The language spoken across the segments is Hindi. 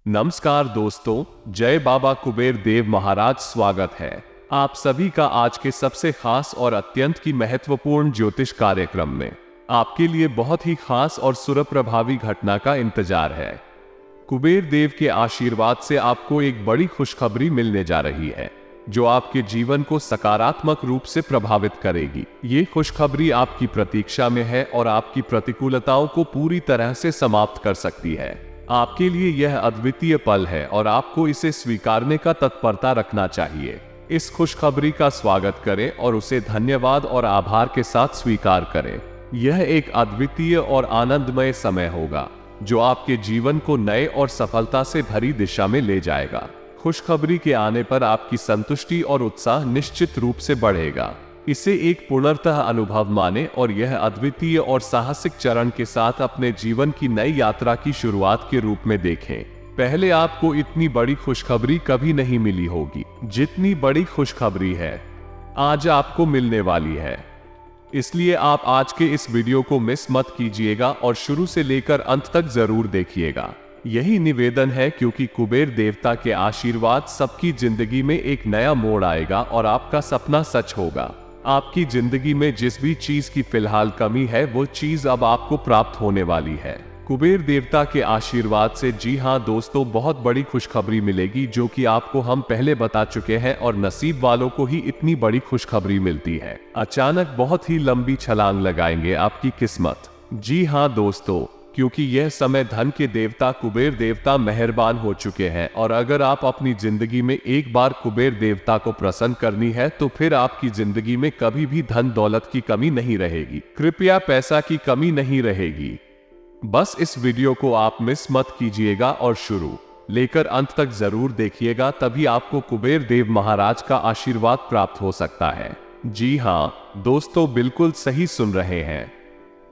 नमस्कार दोस्तों, जय बाबा कुबेर देव महाराज। स्वागत है आप सभी का आज के सबसे खास और अत्यंत की महत्वपूर्ण ज्योतिष कार्यक्रम में। आपके लिए बहुत ही खास और सुरप्रभावी घटना का इंतजार है। कुबेर देव के आशीर्वाद से आपको एक बड़ी खुशखबरी मिलने जा रही है जो आपके जीवन को सकारात्मक रूप से प्रभावित करेगी। ये खुशखबरी आपकी प्रतीक्षा में है और आपकी प्रतिकूलताओं को पूरी तरह से समाप्त कर सकती है। आपके लिए यह अद्वितीय पल है और आपको इसे स्वीकारने का तत्परता रखना चाहिए। इस खुशखबरी का स्वागत करें और उसे धन्यवाद और आभार के साथ स्वीकार करें। यह एक अद्वितीय और आनंदमय समय होगा जो आपके जीवन को नए और सफलता से भरी दिशा में ले जाएगा। खुशखबरी के आने पर आपकी संतुष्टि और उत्साह निश्चित रूप से बढ़ेगा। इसे एक पूर्णतः अनुभव माने और यह अद्वितीय और साहसिक चरण के साथ अपने जीवन की नई यात्रा की शुरुआत के रूप में देखें। पहले आपको इतनी बड़ी खुशखबरी कभी नहीं मिली होगी जितनी बड़ी खुशखबरी है आज आपको मिलने वाली है। इसलिए आप आज के इस वीडियो को मिस मत कीजिएगा और शुरू से लेकर अंत तक जरूर देखिएगा। यही निवेदन है क्योंकि कुबेर देवता के आशीर्वाद सबकी जिंदगी में एक नया मोड़ आएगा और आपका सपना सच होगा। आपकी जिंदगी में जिस भी चीज की फिलहाल कमी है वो चीज अब आपको प्राप्त होने वाली है कुबेर देवता के आशीर्वाद से। जी हाँ दोस्तों, बहुत बड़ी खुशखबरी मिलेगी जो कि आपको हम पहले बता चुके हैं और नसीब वालों को ही इतनी बड़ी खुशखबरी मिलती है। अचानक बहुत ही लंबी छलांग लगाएंगे आपकी किस्मत। जी हाँ दोस्तों, क्योंकि यह समय धन के देवता कुबेर देवता मेहरबान हो चुके हैं और अगर आप अपनी जिंदगी में एक बार कुबेर देवता को प्रसन्न करनी है तो फिर आपकी जिंदगी में कभी भी धन दौलत की कमी नहीं रहेगी। कृपया पैसा की कमी नहीं रहेगी। बस इस वीडियो को आप मिस मत कीजिएगा और शुरू लेकर अंत तक जरूर देखिएगा, तभी आपको कुबेर देव महाराज का आशीर्वाद प्राप्त हो सकता है। जी हाँ दोस्तों, बिल्कुल सही सुन रहे हैं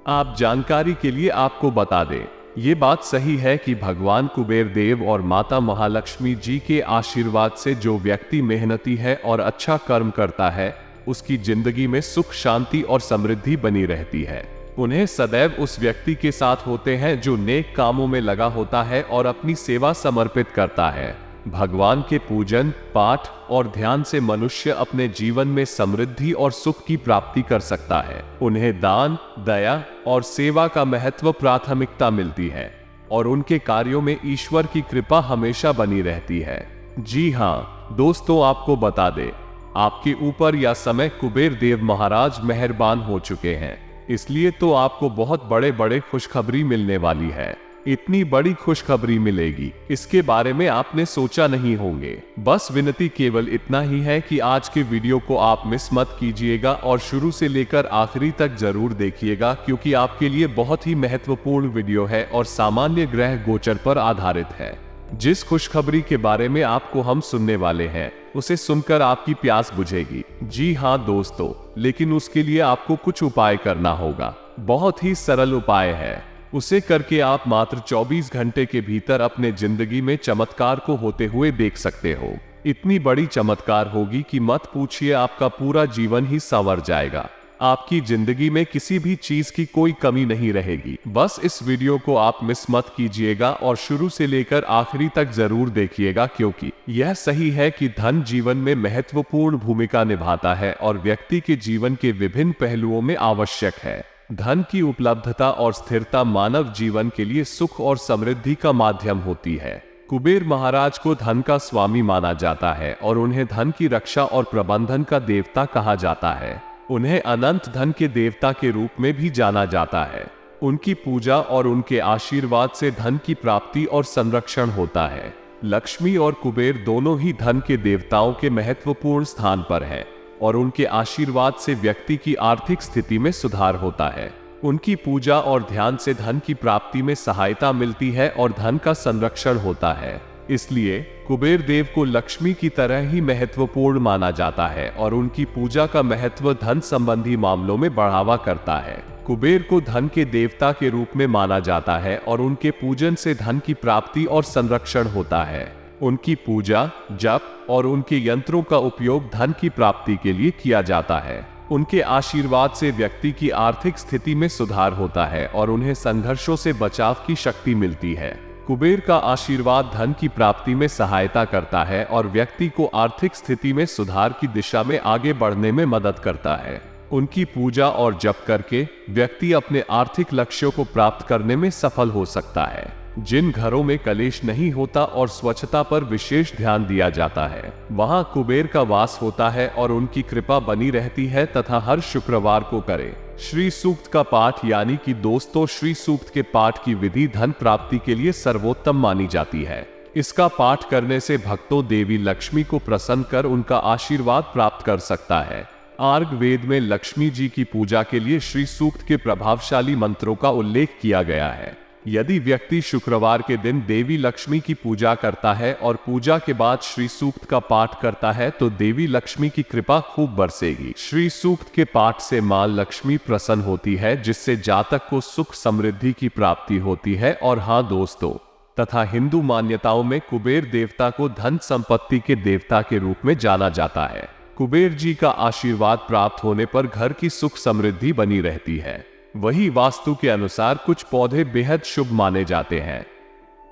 आप। जानकारी के लिए आपको बता दें, ये बात सही है कि भगवान कुबेर देव और माता महालक्ष्मी जी के आशीर्वाद से जो व्यक्ति मेहनती है और अच्छा कर्म करता है उसकी जिंदगी में सुख, शांति और समृद्धि बनी रहती है। उन्हें सदैव उस व्यक्ति के साथ होते हैं जो नेक कामों में लगा होता है और अपनी सेवा समर्पित करता है। भगवान के पूजन, पाठ और ध्यान से मनुष्य अपने जीवन में समृद्धि और सुख की प्राप्ति कर सकता है। उन्हें दान, दया और सेवा का महत्व प्राथमिकता मिलती है और उनके कार्यों में ईश्वर की कृपा हमेशा बनी रहती है। जी हाँ दोस्तों, आपको बता दें, आपके ऊपर यह समय कुबेर देव महाराज मेहरबान हो चुके हैं, इसलिए तो आपको बहुत बड़े बड़े खुशखबरी मिलने वाली है। इतनी बड़ी खुशखबरी मिलेगी इसके बारे में आपने सोचा नहीं होंगे। बस विनती केवल इतना ही है कि आज के वीडियो को आप मिस मत कीजिएगा और शुरू से लेकर आखिरी तक जरूर देखिएगा क्योंकि आपके लिए बहुत ही महत्वपूर्ण वीडियो है और सामान्य ग्रह गोचर पर आधारित है। जिस खुशखबरी के बारे में आपको हम सुनने वाले हैं उसे सुनकर आपकी प्यास बुझेगी। जी हाँ दोस्तों, लेकिन उसके लिए आपको कुछ उपाय करना होगा। बहुत ही सरल उपाय है। उसे करके आप मात्र 24 घंटे के भीतर अपने जिंदगी में चमत्कार को होते हुए देख सकते हो। इतनी बड़ी चमत्कार होगी कि मत पूछिए, आपका पूरा जीवन ही संवर जाएगा। आपकी जिंदगी में किसी भी चीज की कोई कमी नहीं रहेगी। बस इस वीडियो को आप मिस मत कीजिएगा और शुरू से लेकर आखिरी तक जरूर देखिएगा क्योंकि यह सही है कि धन जीवन में महत्वपूर्ण भूमिका निभाता है और व्यक्ति के जीवन के विभिन्न पहलुओं में आवश्यक है। धन की उपलब्धता और स्थिरता मानव जीवन के लिए सुख और समृद्धि का माध्यम होती है। कुबेर महाराज को धन का स्वामी माना जाता है और उन्हें धन की रक्षा और प्रबंधन का देवता कहा जाता है। उन्हें अनंत धन के देवता के रूप में भी जाना जाता है। उनकी पूजा और उनके आशीर्वाद से धन की प्राप्ति और संरक्षण होता है। लक्ष्मी और कुबेर दोनों ही धन के देवताओं के महत्वपूर्ण स्थान पर हैं और उनके आशीर्वाद से व्यक्ति की आर्थिक स्थिति में सुधार होता है। उनकी पूजा और ध्यान से धन की प्राप्ति में सहायता मिलती है और धन का संरक्षण होता है। इसलिए कुबेर देव को लक्ष्मी की तरह ही महत्वपूर्ण माना जाता है और उनकी पूजा का महत्व धन संबंधी मामलों में बढ़ावा करता है। कुबेर को धन के देवता के रूप में माना जाता है और उनके पूजन से धन की प्राप्ति और संरक्षण होता है। उनकी पूजा, जप और उनके यंत्रों का उपयोग धन की प्राप्ति के लिए किया जाता है। उनके आशीर्वाद से व्यक्ति की आर्थिक स्थिति में सुधार होता है और उन्हें संघर्षों से बचाव की शक्ति मिलती है। कुबेर का आशीर्वाद धन की प्राप्ति में सहायता करता है और व्यक्ति को आर्थिक स्थिति में सुधार की दिशा में आगे बढ़ने में मदद करता है। उनकी पूजा और जप करके व्यक्ति अपने आर्थिक लक्ष्यों को प्राप्त करने में सफल हो सकता है। जिन घरों में कलेश नहीं होता और स्वच्छता पर विशेष ध्यान दिया जाता है, वहां कुबेर का वास होता है और उनकी कृपा बनी रहती है तथा हर शुक्रवार को करें श्री सूक्त का पाठ, यानी कि दोस्तों श्री सूक्त के पाठ की विधि धन प्राप्ति के लिए सर्वोत्तम मानी जाती है। इसका पाठ करने से भक्तों देवी लक्ष्मी को प्रसन्न कर उनका आशीर्वाद प्राप्त कर सकता है। आर्ग वेद में लक्ष्मी जी की पूजा के लिए श्री सूक्त के प्रभावशाली मंत्रों का उल्लेख किया गया है। यदि व्यक्ति शुक्रवार के दिन देवी लक्ष्मी की पूजा करता है और पूजा के बाद श्री सूक्त का पाठ करता है तो देवी लक्ष्मी की कृपा खूब बरसेगी। श्री सूक्त के पाठ से मां लक्ष्मी प्रसन्न होती है, जिससे जातक को सुख समृद्धि की प्राप्ति होती है। और हाँ दोस्तों, तथा हिंदू मान्यताओं में कुबेर देवता को धन संपत्ति के देवता के रूप में जाना जाता है। कुबेर जी का आशीर्वाद प्राप्त होने पर घर की सुख समृद्धि बनी रहती है। वही वास्तु के अनुसार कुछ पौधे बेहद शुभ माने जाते हैं,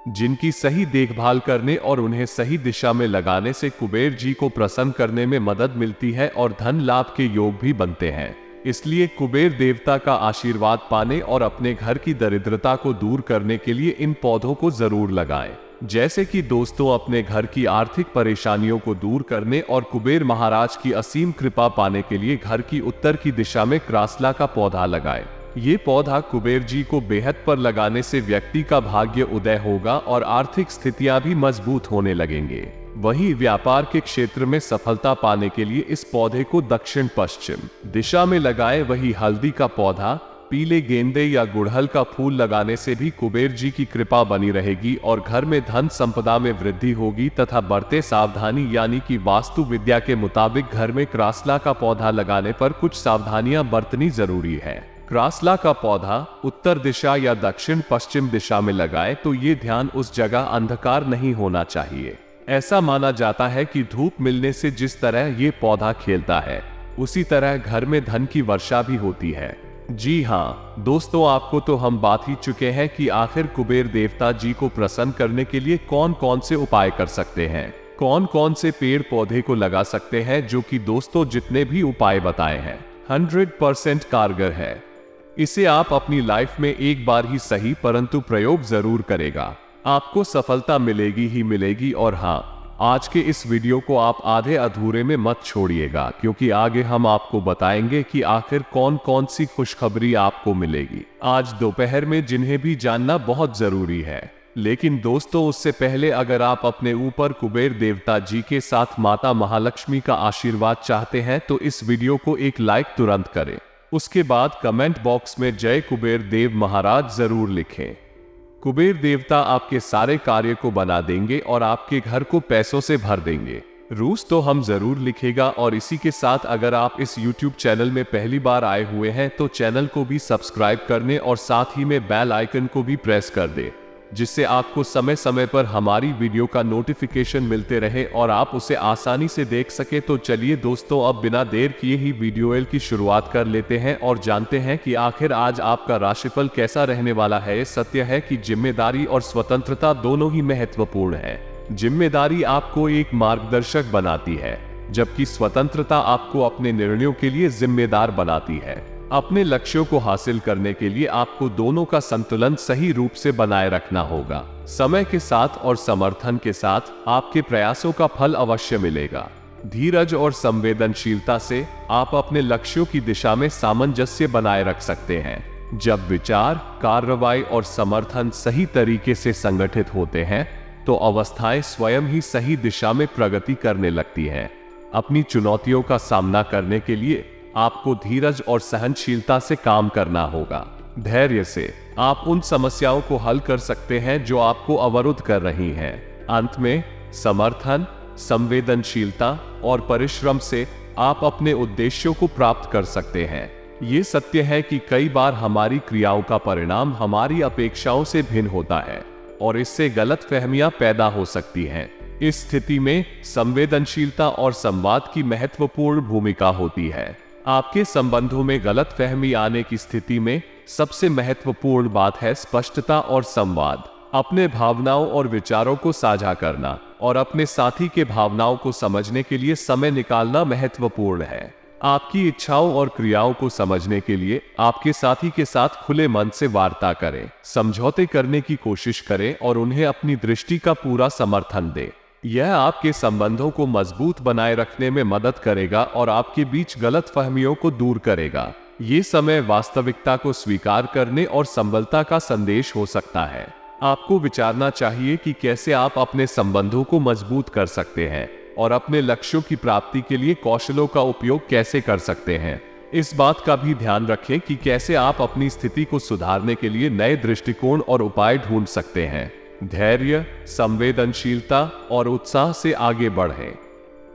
जिनकी सही देखभाल करने और उन्हें सही दिशा में लगाने से कुबेर जी को प्रसन्न करने में मदद मिलती है और धन लाभ के योग भी बनते हैं। इसलिए कुबेर देवता का आशीर्वाद पाने और अपने घर की दरिद्रता को दूर करने के लिए इन पौधों को जरूर लगाएं। जैसे कि दोस्तों, अपने घर की आर्थिक परेशानियों को दूर करने और कुबेर महाराज की असीम कृपा पाने के लिए घर की उत्तर की दिशा में क्रासला का पौधा लगाएं। ये पौधा कुबेर जी को बेहद पर लगाने से व्यक्ति का भाग्य उदय होगा और आर्थिक स्थितियां भी मजबूत होने लगेंगे। वहीं व्यापार के क्षेत्र में सफलता पाने के लिए इस पौधे को दक्षिण पश्चिम दिशा में लगाएं। वही हल्दी का पौधा, पीले गेंदे या गुड़हल का फूल लगाने से भी कुबेर जी की कृपा बनी रहेगी और घर में धन संपदा में वृद्धि होगी। तथा बढ़ते सावधानी, यानी कि वास्तु विद्या के मुताबिक घर में क्रासला का पौधा लगाने पर कुछ सावधानियां बरतनी जरूरी है। क्रासला का पौधा उत्तर दिशा या दक्षिण पश्चिम दिशा में लगाए तो ये ध्यान उस जगह अंधकार नहीं होना चाहिए। ऐसा माना जाता है कि धूप मिलने से जिस तरह ये पौधा खिलता है, उसी तरह घर में धन की वर्षा भी होती है। जी हाँ दोस्तों, आपको तो हम बात ही चुके हैं कि आखिर कुबेर देवता जी को प्रसन्न करने के लिए कौन कौन से उपाय कर सकते हैं, कौन कौन से पेड़ पौधे को लगा सकते हैं, जो कि दोस्तों जितने भी उपाय बताए हैं 100% कारगर है। इसे आप अपनी लाइफ में एक बार ही सही परंतु प्रयोग जरूर करेगा, आपको सफलता मिलेगी ही मिलेगी। और हाँ, आज के इस वीडियो को आप आधे अधूरे में मत छोड़िएगा, क्योंकि आगे हम आपको बताएंगे कि आखिर कौन कौन सी खुशखबरी आपको मिलेगी आज दोपहर में, जिन्हें भी जानना बहुत जरूरी है। लेकिन दोस्तों, उससे पहले अगर आप अपने ऊपर कुबेर देवता जी के साथ माता महालक्ष्मी का आशीर्वाद चाहते हैं तो इस वीडियो को एक लाइक तुरंत करें। उसके बाद कमेंट बॉक्स में जय कुबेर देव महाराज जरूर लिखें। कुबेर देवता आपके सारे कार्य को बना देंगे और आपके घर को पैसों से भर देंगे। रूस तो हम जरूर लिखेगा। और इसी के साथ अगर आप इस YouTube चैनल में पहली बार आए हुए हैं तो चैनल को भी सब्सक्राइब करने और साथ ही में बेल आइकन को भी प्रेस कर दे, जिससे आपको समय समय पर हमारी वीडियो का नोटिफिकेशन मिलते रहे और आप उसे आसानी से देख सके। तो चलिए दोस्तों, अब बिना देर किए ही वीडियो की शुरुआत कर लेते हैं और जानते हैं कि आखिर आज आपका राशिफल कैसा रहने वाला है। सत्य है कि जिम्मेदारी और स्वतंत्रता दोनों ही महत्वपूर्ण है। जिम्मेदारी आपको एक मार्गदर्शक बनाती है, जबकि स्वतंत्रता आपको अपने निर्णयों के लिए जिम्मेदार बनाती है। अपने लक्ष्यों को हासिल करने के लिए आपको दोनों का संतुलन सही रूप से बनाए रखना होगा। समय के साथ और समर्थन के साथ आपके प्रयासों का फल अवश्य मिलेगा। धीरज और संवेदनशीलता से आप अपने लक्ष्यों की दिशा में सामंजस्य बनाए रख सकते हैं। जब विचार, कार्रवाई और समर्थन सही तरीके से संगठित होते हैं तो अवस्थाएं स्वयं ही सही दिशा में प्रगति करने लगती हैं। अपनी चुनौतियों का सामना करने के लिए आपको धीरज और सहनशीलता से काम करना होगा। धैर्य से आप उन समस्याओं को हल कर सकते हैं जो आपको अवरुद्ध कर रही हैं। अंत में समर्थन, संवेदनशीलता और परिश्रम से आप अपने उद्देश्यों को प्राप्त कर सकते हैं। ये सत्य है कि कई बार हमारी क्रियाओं का परिणाम हमारी अपेक्षाओं से भिन्न होता है और इससे गलतफहमियां पैदा हो सकती हैं। इस स्थिति में संवेदनशीलता और संवाद की महत्वपूर्ण भूमिका होती है। आपके संबंधों में गलतफहमी आने की स्थिति में सबसे महत्वपूर्ण बात है स्पष्टता और संवाद। अपने भावनाओं और विचारों को साझा करना और अपने साथी के भावनाओं को समझने के लिए समय निकालना महत्वपूर्ण है। आपकी इच्छाओं और क्रियाओं को समझने के लिए आपके साथी के साथ खुले मन से वार्ता करें, समझौते करने की कोशिश करें और उन्हें अपनी दृष्टि का पूरा समर्थन दें। यह आपके संबंधों को मजबूत बनाए रखने में मदद करेगा और आपके बीच गलतफहमियों को दूर करेगा। ये समय वास्तविकता को स्वीकार करने और संबलता का संदेश हो सकता है। आपको विचारना चाहिए कि कैसे आप अपने संबंधों को मजबूत कर सकते हैं और अपने लक्ष्यों की प्राप्ति के लिए कौशलों का उपयोग कैसे कर सकते हैं। इस बात का भी ध्यान रखें कि कैसे आप अपनी स्थिति को सुधारने के लिए नए दृष्टिकोण और उपाय ढूंढ सकते हैं। धैर्य, संवेदनशीलता और उत्साह से आगे बढ़ें।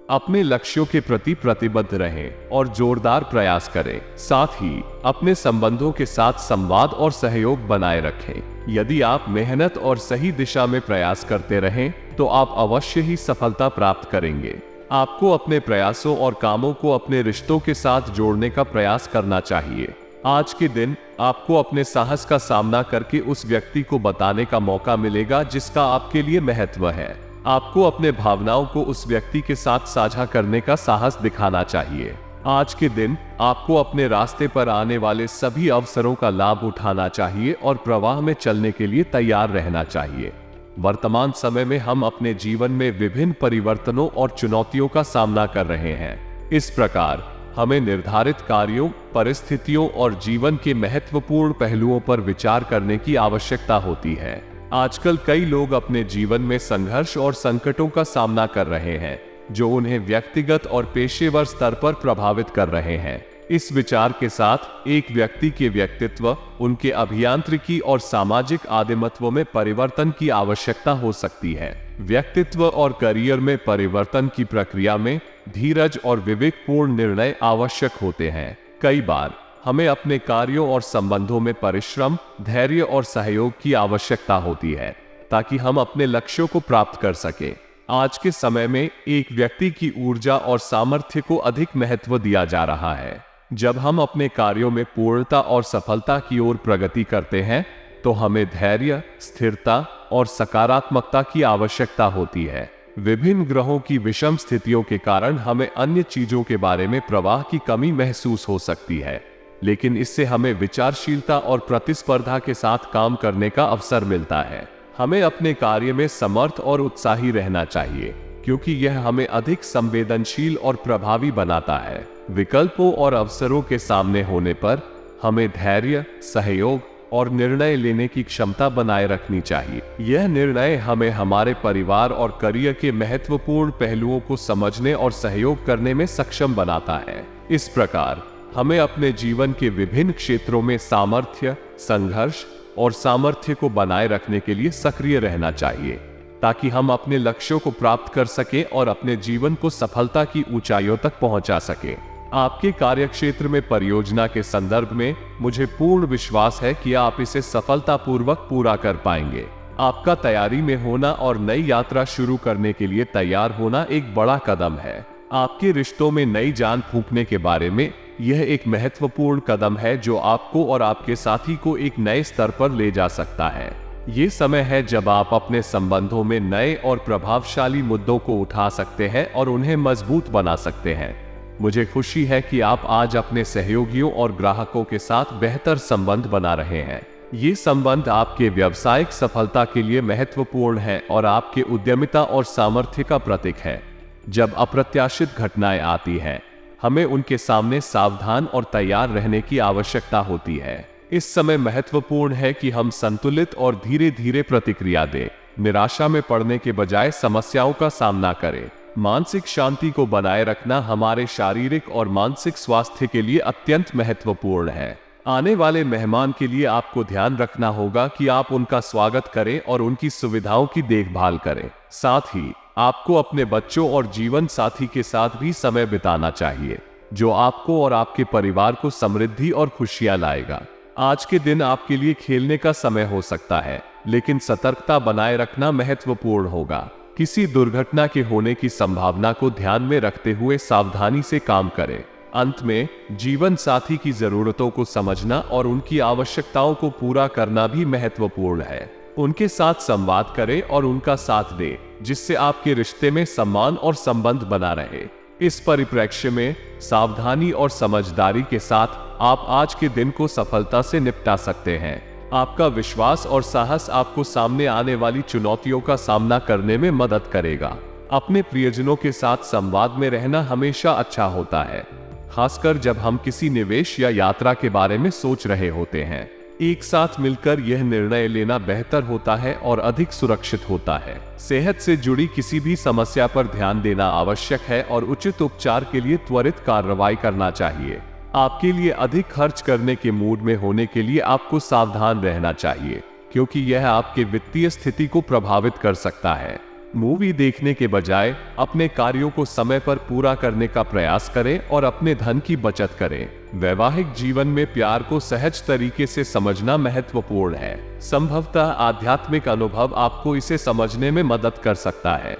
अपने लक्ष्यों के प्रति प्रतिबद्ध रहें और जोरदार प्रयास करें। साथ ही अपने संबंधों के साथ संवाद और सहयोग बनाए रखें। यदि आप मेहनत और सही दिशा में प्रयास करते रहें तो आप अवश्य ही सफलता प्राप्त करेंगे। आपको अपने प्रयासों और कामों को अपने रिश्तों के साथ जोड़ने का प्रयास करना चाहिए। आज के दिन आपको अपने साहस का सामना करके उस व्यक्ति को बताने का मौका मिलेगा जिसका आपके लिए महत्व है। आपको अपने भावनाओं को उस व्यक्ति के साथ साझा करने का साहस दिखाना चाहिए। आज के दिन आपको अपने रास्ते पर आने वाले सभी अवसरों का लाभ उठाना चाहिए और प्रवाह में चलने के लिए तैयार रहना चाहिए। वर्तमान समय में हम अपने जीवन में विभिन्न परिवर्तनों और चुनौतियों का सामना कर रहे हैं। इस प्रकार हमें निर्धारित कार्यों, परिस्थितियों और जीवन के महत्वपूर्ण पहलुओं पर विचार करने की आवश्यकता होती है। आजकल कई लोग अपने जीवन में संघर्ष और संकटों का सामना कर रहे हैं जो उन्हें व्यक्तिगत और पेशेवर स्तर पर प्रभावित कर रहे हैं। इस विचार के साथ एक व्यक्ति के व्यक्तित्व, उनके अभियांत्रिकी और सामाजिक आदिमत्व में परिवर्तन की आवश्यकता हो सकती है। व्यक्तित्व और करियर में परिवर्तन की प्रक्रिया में धीरज और विवेकपूर्ण निर्णय आवश्यक होते हैं। कई बार हमें अपने कार्यों और संबंधों में परिश्रम, धैर्य और सहयोग की आवश्यकता होती है ताकि हम अपने लक्ष्यों को प्राप्त कर सकें। आज के समय में एक व्यक्ति की ऊर्जा और सामर्थ्य को अधिक महत्व दिया जा रहा है। जब हम अपने कार्यों में पूर्णता और सफलता की ओर प्रगति करते हैं तो हमें धैर्य, स्थिरता और सकारात्मकता की आवश्यकता होती है। विभिन्न ग्रहों की विषम स्थितियों के कारण हमें अन्य चीजों के बारे में प्रवाह की कमी महसूस हो सकती है, लेकिन इससे हमें विचारशीलता और प्रतिस्पर्धा के साथ काम करने का अवसर मिलता है। हमें अपने कार्य में समर्थ और उत्साही रहना चाहिए क्योंकि यह हमें अधिक संवेदनशील और प्रभावी बनाता है। विकल्पों और अवसरों के सामने होने पर हमें धैर्य, सहयोग और निर्णय लेने की क्षमता बनाए रखनी चाहिए। यह निर्णय हमें हमारे परिवार और करियर के महत्वपूर्ण पहलुओं को समझने और सहयोग करने में सक्षम बनाता है। इस प्रकार हमें अपने जीवन के विभिन्न क्षेत्रों में सामर्थ्य, संघर्ष और सामर्थ्य को बनाए रखने के लिए सक्रिय रहना चाहिए ताकि हम अपने लक्ष्यों को प्राप्त कर सकें और अपने जीवन को सफलता की ऊंचाइयों तक पहुंचा सकें। आपके कार्यक्षेत्र में परियोजना के संदर्भ में मुझे पूर्ण विश्वास है कि आप इसे सफलतापूर्वक पूरा कर पाएंगे। आपका तैयारी में होना और नई यात्रा शुरू करने के लिए तैयार होना एक बड़ा कदम है। आपके रिश्तों में नई जान फूंकने के बारे में यह एक महत्वपूर्ण कदम है जो आपको और आपके साथी को एक नए स्तर पर ले जा सकता है। ये समय है जब आप अपने संबंधों में नए और प्रभावशाली मुद्दों को उठा सकते हैं और उन्हें मजबूत बना सकते हैं। मुझे खुशी है कि आप आज अपने सहयोगियों और ग्राहकों के साथ बेहतर संबंध बना रहे हैं। ये संबंध आपके व्यावसायिक सफलता के लिए महत्वपूर्ण है और आपके उद्यमिता और सामर्थ्य का प्रतीक है। जब अप्रत्याशित घटनाएं आती हैं, हमें उनके सामने सावधान और तैयार रहने की आवश्यकता होती है। इस समय महत्वपूर्ण है कि हम संतुलित और धीरे धीरे प्रतिक्रिया दें। निराशा में पड़ने के बजाय समस्याओं का सामना करें। मानसिक शांति को बनाए रखना हमारे शारीरिक और मानसिक स्वास्थ्य के लिए अत्यंत महत्वपूर्ण है। आने वाले मेहमान के लिए आपको ध्यान रखना होगा कि आप उनका स्वागत करें और उनकी सुविधाओं की देखभाल करें। साथ ही आपको अपने बच्चों और जीवन साथी के साथ भी समय बिताना चाहिए, जो आपको और आपके परिवार को समृद्धि और खुशियां लाएगा। आज के दिन आपके लिए खेलने का समय हो सकता है, लेकिन सतर्कता बनाए रखना महत्वपूर्ण होगा। किसी दुर्घटना के होने की संभावना को ध्यान में रखते हुए सावधानी से काम करें। अंत में, जीवन साथी की जरूरतों को समझना और उनकी आवश्यकताओं को पूरा करना भी महत्वपूर्ण है। उनके साथ संवाद करें और उनका साथ दें, जिससे आपके रिश्ते में सम्मान और संबंध बना रहे। इस परिप्रेक्ष्य में सावधानी और समझदारी के साथ आप आज के दिन को सफलता से निपटा सकते हैं। आपका विश्वास और साहस आपको सामने आने वाली चुनौतियों का सामना करने में मदद करेगा। अपने प्रियजनों के साथ संवाद में रहना हमेशा अच्छा होता है, खासकर जब हम किसी निवेश या यात्रा के बारे में सोच रहे होते हैं। एक साथ मिलकर यह निर्णय लेना बेहतर होता है और अधिक सुरक्षित होता है। सेहत से जुड़ी किसी भी समस्या पर ध्यान देना आवश्यक है और उचित उपचार के लिए त्वरित कार्रवाई करना चाहिए। आपके लिए अधिक खर्च करने के मूड में होने के लिए आपको सावधान रहना चाहिए, क्योंकि यह आपके वित्तीय स्थिति को प्रभावित कर सकता है। मूवी देखने के बजाय अपने कार्यों को समय पर पूरा करने का प्रयास करें और अपने धन की बचत करें। वैवाहिक जीवन में प्यार को सहज तरीके से समझना महत्वपूर्ण है। संभवतः आध्यात्मिक अनुभव आपको इसे समझने में मदद कर सकता है।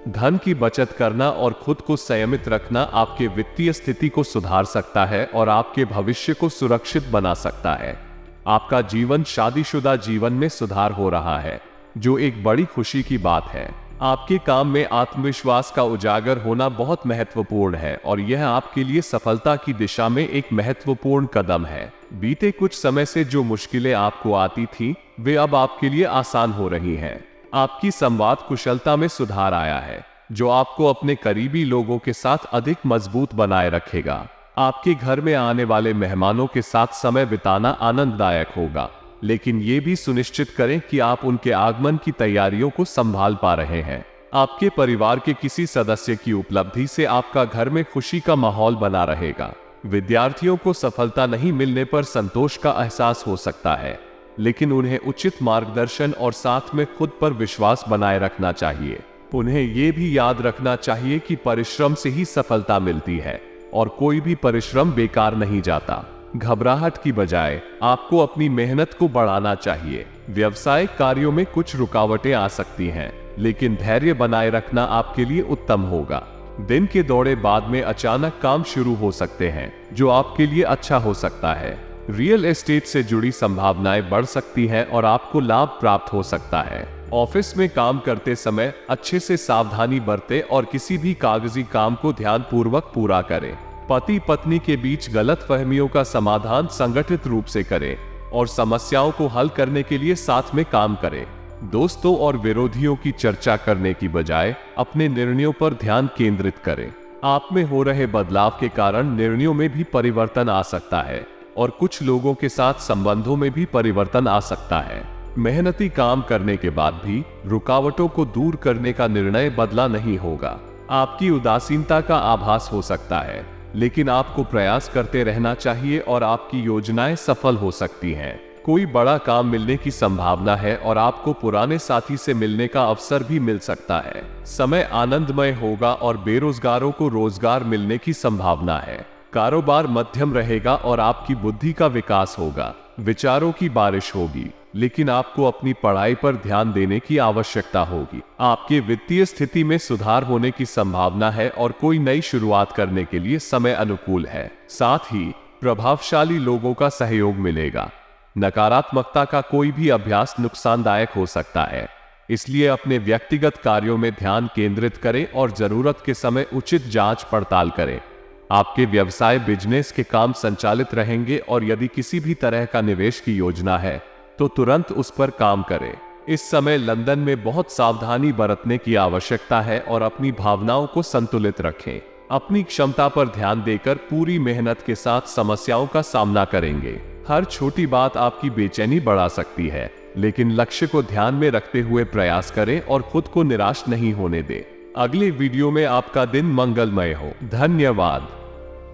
धन की बचत करना और खुद को संयमित रखना आपके वित्तीय स्थिति को सुधार सकता है और आपके भविष्य को सुरक्षित बना सकता है। आपका जीवन शादीशुदा जीवन में सुधार हो रहा है, जो एक बड़ी खुशी की बात है। आपके काम में आत्मविश्वास का उजागर होना बहुत महत्वपूर्ण है और यह आपके लिए सफलता की दिशा में एक महत्वपूर्ण कदम है। बीते कुछ समय से जो मुश्किलें आपको आती थीं, वे अब आपके लिए आसान हो रही हैं। आपकी संवाद कुशलता में सुधार आया है, जो आपको अपने करीबी लोगों के साथ अधिक मजबूत बनाए रखेगा। आपके घर में आने वाले मेहमानों के साथ समय बिताना आनंददायक होगा, लेकिन ये भी सुनिश्चित करें कि आप उनके आगमन की तैयारियों को संभाल पा रहे हैं। आपके परिवार के किसी सदस्य की उपलब्धि से आपका घर में खुशी का माहौल बना रहेगा। विद्यार्थियों को सफलता नहीं मिलने पर संतोष का एहसास हो सकता है, लेकिन उन्हें उचित मार्गदर्शन और साथ में खुद पर विश्वास बनाए रखना चाहिए। उन्हें ये भी याद रखना चाहिए कि परिश्रम से ही सफलता मिलती है और कोई भी परिश्रम बेकार नहीं जाता। घबराहट की बजाय आपको अपनी मेहनत को बढ़ाना चाहिए। व्यवसायिक कार्यों में कुछ रुकावटें आ सकती हैं, लेकिन धैर्य बनाए रखना आपके लिए उत्तम होगा। दिन के दौरे बाद में अचानक काम शुरू हो सकते हैं, जो आपके लिए अच्छा हो सकता है। रियल एस्टेट से जुड़ी संभावनाएं बढ़ सकती हैं और आपको लाभ प्राप्त हो सकता है। ऑफिस में काम करते समय अच्छे से सावधानी बरतें और किसी भी कागजी काम को ध्यानपूर्वक पूरा करें। पति पत्नी के बीच गलतफहमियों का समाधान संगठित रूप से करें और समस्याओं को हल करने के लिए साथ में काम करें। दोस्तों और विरोधियों की चर्चा करने की बजाय अपने निर्णयों पर ध्यान केंद्रित करें। आप में हो रहे बदलाव के कारण निर्णयों में भी परिवर्तन आ सकता है और कुछ लोगों के साथ संबंधों में भी परिवर्तन आ सकता है। मेहनती काम करने के बाद भी रुकावटों को दूर करने का निर्णय बदला नहीं होगा। आपकी उदासीनता का आभास हो सकता है, लेकिन आपको प्रयास करते रहना चाहिए और आपकी योजनाएं सफल हो सकती हैं। कोई बड़ा काम मिलने की संभावना है और आपको पुराने साथी से मिलने का अवसर भी मिल सकता है। समय आनंदमय होगा और बेरोजगारों को रोजगार मिलने की संभावना है। कारोबार मध्यम रहेगा और आपकी बुद्धि का विकास होगा। विचारों की बारिश होगी, लेकिन आपको अपनी पढ़ाई पर ध्यान देने की आवश्यकता होगी। आपके वित्तीय स्थिति में सुधार होने की संभावना है और कोई नई शुरुआत करने के लिए समय अनुकूल है। साथ ही प्रभावशाली लोगों का सहयोग मिलेगा। नकारात्मकता का कोई भी अभ्यास नुकसानदायक हो सकता है, इसलिए अपने व्यक्तिगत कार्यों में ध्यान केंद्रित करें और जरूरत के समय उचित जांच पड़ताल करें। आपके व्यवसाय बिजनेस के काम संचालित रहेंगे और यदि किसी भी तरह का निवेश की योजना है तो तुरंत उस पर काम करें। इस समय लंदन में बहुत सावधानी बरतने की आवश्यकता है और अपनी भावनाओं को संतुलित रखें। अपनी क्षमता पर ध्यान देकर पूरी मेहनत के साथ समस्याओं का सामना करेंगे। हर छोटी बात आपकी बेचैनी बढ़ा सकती है, लेकिन लक्ष्य को ध्यान में रखते हुए प्रयास करें और खुद को निराश नहीं होने दें। अगले वीडियो में आपका दिन मंगलमय हो। धन्यवाद।